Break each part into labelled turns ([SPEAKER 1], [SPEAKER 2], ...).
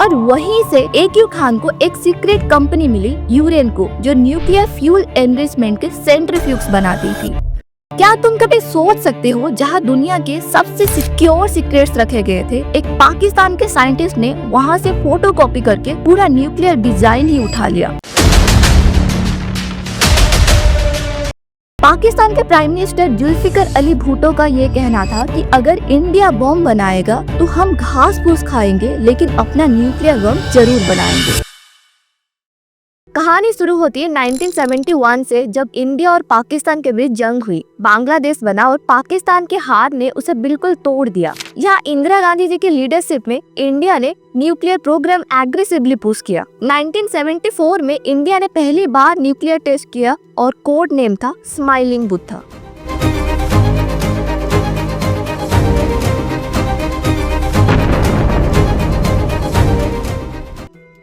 [SPEAKER 1] और वहीं से AQ खान को एक सीक्रेट कंपनी मिली यूरेनको, जो न्यूक्लियर फ्यूल एनरिचमेंट के सेंट्रीफ्यूज बनाती थी। क्या तुम कभी सोच सकते हो, जहां दुनिया के सबसे सिक्योर सीक्रेट्स रखे गए थे, एक पाकिस्तान के साइंटिस्ट ने वहां से फोटोकॉपी करके पूरा न्यूक्लियर डिजाइन ही उठा लिया। पाकिस्तान के प्राइम मिनिस्टर जुल्फिकर अली भुट्टो का ये कहना था कि अगर इंडिया बम बनाएगा तो हम घास फूस खाएंगे, लेकिन अपना न्यूक्लियर बम जरूर बनाएंगे। कहानी शुरू होती है 1971 से, जब इंडिया और पाकिस्तान के बीच जंग हुई। बांग्लादेश बना और पाकिस्तान के हार ने उसे बिल्कुल तोड़ दिया। यहाँ इंदिरा गांधी जी की लीडरशिप में इंडिया ने न्यूक्लियर प्रोग्राम एग्रेसिवली पुश किया। 1974 में इंडिया ने पहली बार न्यूक्लियर टेस्ट किया और कोड नेम था स्माइलिंग बुद्धा।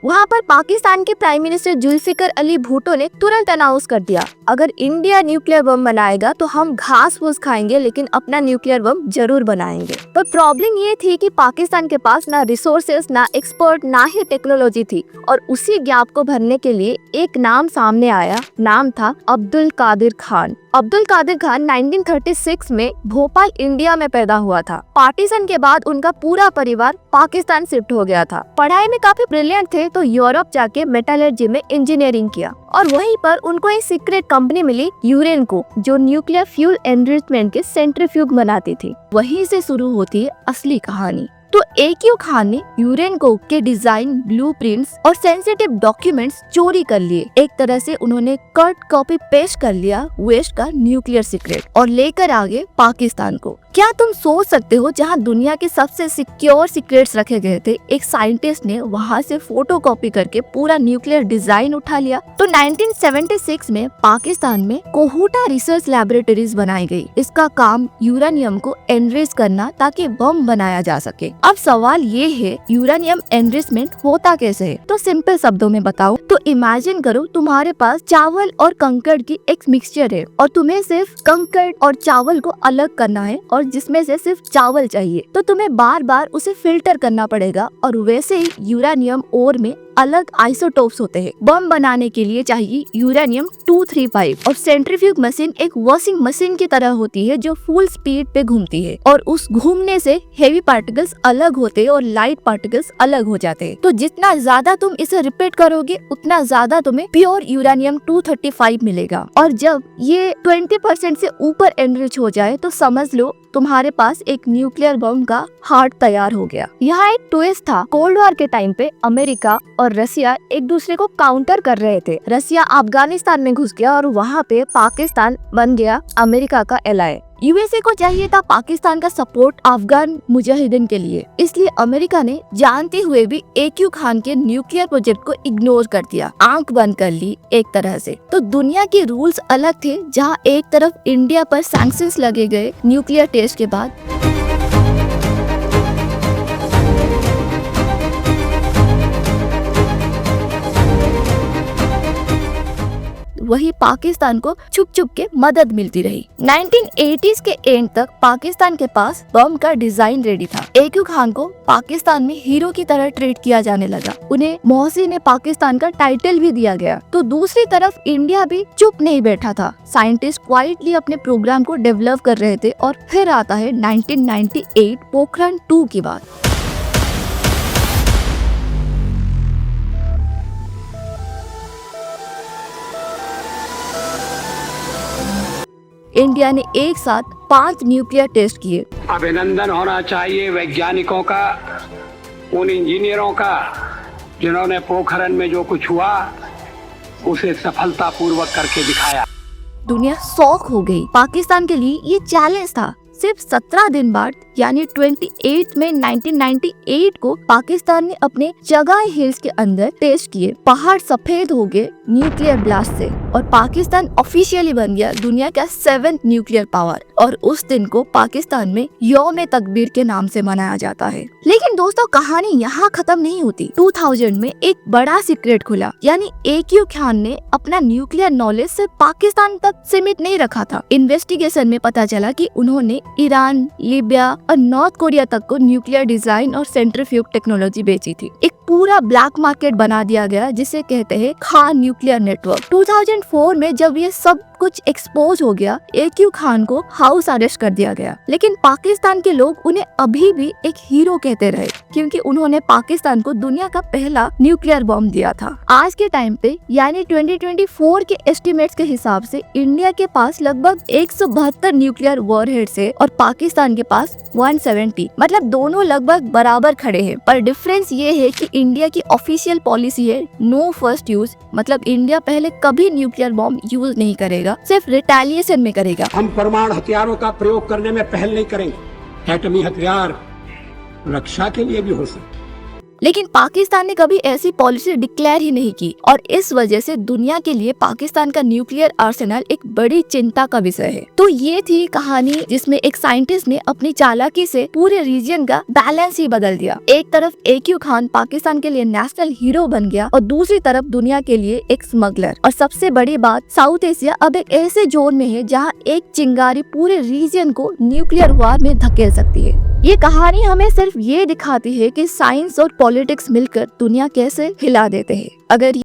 [SPEAKER 1] वहाँ पर पाकिस्तान के प्राइम मिनिस्टर जुल्फिकर अली भुट्टो ने तुरंत अनाउंस कर दिया, अगर इंडिया न्यूक्लियर बम बनाएगा तो हम घास फूस खाएंगे, लेकिन अपना न्यूक्लियर बम जरूर बनाएंगे। पर प्रॉब्लम ये थी कि पाकिस्तान के पास ना रिसोर्सेज, ना एक्सपर्ट, ना ही टेक्नोलॉजी थी। और उसी गैप को भरने के लिए एक नाम सामने आया, नाम था अब्दुल कादिर खान। अब्दुल कादिर खान 1936 में भोपाल इंडिया में पैदा हुआ था। पार्टीशन के बाद उनका पूरा परिवार पाकिस्तान शिफ्ट हो गया था। पढ़ाई में काफी ब्रिलियंट थे, तो यूरोप जाके मेटलर्जी में इंजीनियरिंग किया और वहीं पर उनको एक सीक्रेट कंपनी मिली यूरेनको, जो न्यूक्लियर फ्यूल एनरिचमेंट के सेंट्रीफ्यूज बनाती थी। वहीं से शुरू होती है असली कहानी। तो AQ खान ने यूरेनको के डिजाइन, ब्लूप्रिंट्स और सेंसिटिव डॉक्यूमेंट्स चोरी कर लिए। एक तरह से उन्होंने कट कॉपी पेस्ट कर लिया वेस्ट का न्यूक्लियर सीक्रेट और लेकर आगे पाकिस्तान को। क्या तुम सोच सकते हो, जहां दुनिया के सबसे सिक्योर सीक्रेट्स रखे गए थे, एक साइंटिस्ट ने वहां से फोटोकॉपी करके पूरा न्यूक्लियर डिजाइन उठा लिया। तो 1976 में पाकिस्तान में कोहूटा रिसर्च लैबोरेटरीज बनाई गई। इसका काम यूरेनियम को एनरिच करना ताकि बम बनाया जा सके। अब सवाल ये है, यूरेनियम एनरिचमेंट होता कैसे है? तो सिंपल शब्दों में बताऊं तो इमेजिन करो, तुम्हारे पास चावल और कंकड़ की एक मिक्सचर है और तुम्हें सिर्फ कंकड़ और चावल को अलग करना है और जिसमें से सिर्फ चावल चाहिए, तो तुम्हें बार बार उसे फिल्टर करना पड़ेगा। और वैसे ही यूरेनियम ओर में अलग आइसोटोप्स होते हैं। बम बनाने के लिए चाहिए यूरेनियम 235 और सेंट्रीफ्यूज मशीन एक वॉशिंग मशीन की तरह होती है, जो फुल स्पीड पे घूमती है और उस घूमने से हेवी पार्टिकल्स अलग होते हैं और लाइट पार्टिकल्स अलग हो जाते हैं। तो जितना ज्यादा तुम इसे रिपीट करोगे, उतना ज्यादा तुम्हें प्योर यूरेनियम 235 मिलेगा। और जब ये 20% से ऊपर एनरिच हो जाए, तो समझ लो तुम्हारे पास एक न्यूक्लियर बम का हार्ट तैयार हो गया। यहाँ एक ट्विस्ट था, कोल्ड वॉर के टाइम पे अमेरिका और रसिया एक दूसरे को काउंटर कर रहे थे। रसिया अफगानिस्तान में घुस गया और वहाँ पे पाकिस्तान बन गया अमेरिका का एलाय। यूएसए को चाहिए था पाकिस्तान का सपोर्ट अफगान मुजाहिदीन के लिए, इसलिए अमेरिका ने जानते हुए भी AQ खान के न्यूक्लियर प्रोजेक्ट को इग्नोर कर दिया, आंख बंद कर ली एक तरह से। तो दुनिया के रूल्स अलग थे, जहां एक तरफ इंडिया पर सैंक्शंस लगे गए न्यूक्लियर टेस्ट के बाद, वही पाकिस्तान को छुप छुप के मदद मिलती रही। 1980s के एंड तक पाकिस्तान के पास बम का डिजाइन रेडी था। AQ खान को पाकिस्तान में हीरो की तरह ट्रीट किया जाने लगा। उन्हें मोहसिन पाकिस्तान का टाइटल भी दिया गया। तो दूसरी तरफ इंडिया भी चुप नहीं बैठा था। साइंटिस्ट क्वाइटली अपने प्रोग्राम को डेवलप कर रहे थे। और फिर आता है 1998 पोखरण 2 की बात। इंडिया ने एक साथ 5 न्यूक्लियर टेस्ट किए।
[SPEAKER 2] अभिनंदन होना चाहिए वैज्ञानिकों का, उन इंजीनियरों का, जिन्होंने पोखरण में जो कुछ हुआ उसे सफलतापूर्वक करके दिखाया।
[SPEAKER 1] दुनिया शॉक हो गई। पाकिस्तान के लिए ये चैलेंज था। सिर्फ 17 दिन बाद यानी 28 में 1998 को पाकिस्तान ने अपने चगाई हिल्स के अंदर टेस्ट किए। पहाड़ सफेद हो गए न्यूक्लियर ब्लास्ट से और पाकिस्तान ऑफिशियली बन गया दुनिया का 7th न्यूक्लियर पावर। और उस दिन को पाकिस्तान में यौम तकबीर के नाम से मनाया जाता है। लेकिन दोस्तों, कहानी यहाँ खत्म नहीं होती। 2000 में एक बड़ा सीक्रेट खुला, यानी AQ खान ने अपना न्यूक्लियर नॉलेज सिर्फ पाकिस्तान तक सीमित नहीं रखा था। इन्वेस्टिगेशन में पता चला कि उन्होंने ईरान, लीबिया और नॉर्थ कोरिया तक को न्यूक्लियर डिजाइन और सेंट्रीफ्यूज टेक्नोलॉजी बेची थी। एक पूरा ब्लैक मार्केट बना दिया गया जिसे कहते हैं खान न्यूक्लियर नेटवर्क। 2004 में जब ये सब कुछ एक्सपोज हो गया, AQ खान को हाउस अरेस्ट कर दिया गया। लेकिन पाकिस्तान के लोग उन्हें अभी भी एक हीरो कहते रहे क्योंकि उन्होंने पाकिस्तान को दुनिया का पहला न्यूक्लियर बॉम्ब दिया था। आज के टाइम पे यानी 2024 के एस्टिमेट्स के हिसाब से इंडिया के पास लगभग 172 न्यूक्लियर वॉरहेड्स है और पाकिस्तान के पास 170, मतलब दोनों लगभग बराबर खड़े हैं। पर डिफरेंस ये है कि इंडिया की ऑफिशियल पॉलिसी है नो फर्स्ट यूज, मतलब इंडिया पहले कभी न्यूक्लियर बॉम्ब यूज नहीं करेगा, सिर्फ रिटेलिएशन में करेगा।
[SPEAKER 2] हम परमाणु हथियारों का प्रयोग करने में पहल नहीं करेंगे। एटमी हथियार रक्षा के लिए भी हो सकते,
[SPEAKER 1] लेकिन पाकिस्तान ने कभी ऐसी पॉलिसी डिक्लेयर ही नहीं की और इस वजह से दुनिया के लिए पाकिस्तान का न्यूक्लियर आर्सेनल एक बड़ी चिंता का विषय है। तो ये थी कहानी जिसमें एक साइंटिस्ट ने अपनी चालाकी से पूरे रीजन का बैलेंस ही बदल दिया। एक तरफ AQ खान पाकिस्तान के लिए नेशनल हीरो बन गया और दूसरी तरफ दुनिया के लिए एक स्मगलर। और सबसे बड़ी बात, साउथ एशिया अब एक ऐसे जोन में है जहाँ एक चिंगारी पूरे रीजन को न्यूक्लियर वॉर में धकेल सकती है। ये कहानी हमें सिर्फ ये दिखाती है कि साइंस और पॉलिटिक्स मिलकर दुनिया कैसे हिला देते हैं। अगर